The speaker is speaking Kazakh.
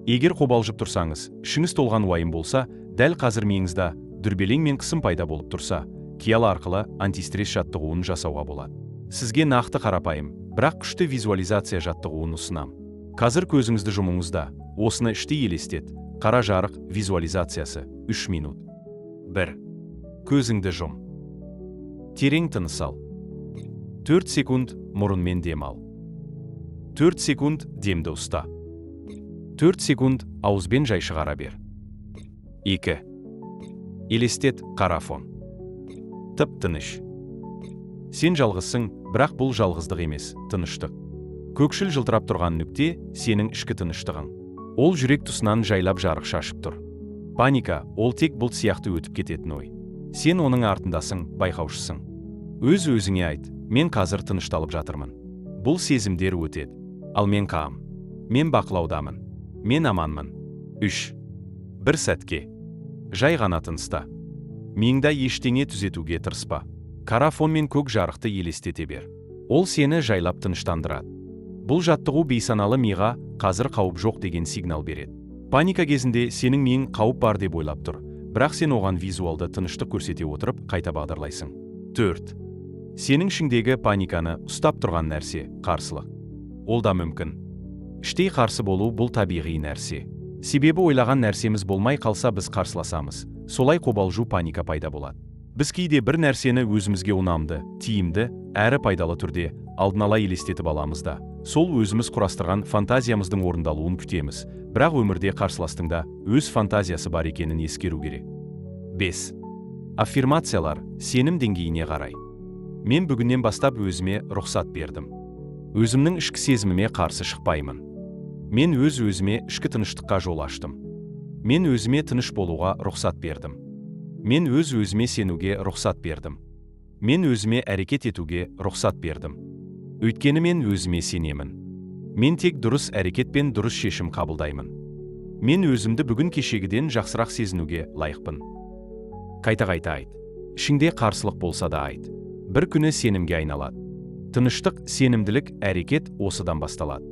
Егер қобалжып тұрсаңыз, ішіңіз толған уайым болса, дәл қазір миыңызда дүрбелең мен қысым пайда болып тұрса, қиял арқылы антистресс жаттығуын жасауға болады. Сізге нақты қарапайым, бірақ күшті визуализация жаттығуын ұсынам. Қазір көзіңізді жұмыңызда, осыны іштей елестет. Қара жарық визуализациясы 3 минут. 1. Көзіңді жұм. Терең тыныс ал. 4 секунд мұрынмен дем ал. 4 секунд демді ұста. 4 секунд ауызбен жай шығара бер. 2. Елестет қара фон. Тып-тыныш. Сен жалғызсың, бірақ бұл жалғыздық емес, тыныштық. Көкшіл жылтырап тұрған нүкте сенің ішкі тыныштығың. Ол жүрек тұсынан жайлап жарық шашып тұр. Паника, ол тек бұлт сияқты өтіп кететін ой. Сен оның артындасың, байқаушысың. Өз-өзіңе айт, мен қазір тынышталып жатырмын. Бұл сезімдер өтеді. Ал мен қам. Мен бақылаудамын. Мен аманмын. 3. Бір сәтке. Жай ғана тыныста. Миыңда ештеңе түзетуге тырыспа. Қара фон мен көк жарықты елестете бер. Ол сені жайлап тыныштандырады. Бұл жаттығу бейсаналы миға қазір қауіп жоқ деген сигнал береді. Паника кезінде сенің миың қауіп бар деп ойлап тұр, бірақ сен оған визуалды тыныштық көрсете отырып қайта бағдарлайсың. 4. Сенің ішіңдегі паниканы ұстап тұрған нәрсе қарсылық. Ол да мүмкін. Іштей қарсы болу бұл табиғи нәрсе. Себебі ойлаған нәрсеміз болмай қалса біз қарсыласамыз. Солай қобалжу паника пайда болады. Біз кейде бір нәрсені өзімізге ұнамды, тиімді, әрі пайдалы түрде алдын ала елестетіп аламыз да, сол өзіміз құрастырған фантазиямыздың орындалуын күтеміз, бірақ өмірде қарсыластыңда өз фантазиясы бар екенін ескеру керек. 5. Аффирмациялар сенім деңгейіне қарай. Мен бүгіннен бастап өзіме рұқсат бердім. Өзімнің ішкі сезіміме қарсы шықпаймын. Мен өз-өзіме ішкі тыныштыққа жол аштым. Мен өзіме тыныш болуға рұқсат бердім. Мен өз-өзіме сенуге рұқсат бердім. Мен өзіме әрекет етуге рұқсат бердім. Өйткені мен өзіме сенемін. Мен тек дұрыс әрекет пен дұрыс шешім қабылдаймын. Мен өзімді бүгін кешегіден жақсырақ сезінуге лайықпын. Қайта-қайта айт. Ішіңде қарсылық болса да айт. Бір күні сенімге айналады. Тыныштық, сенімділік, әрекет осыдан басталады.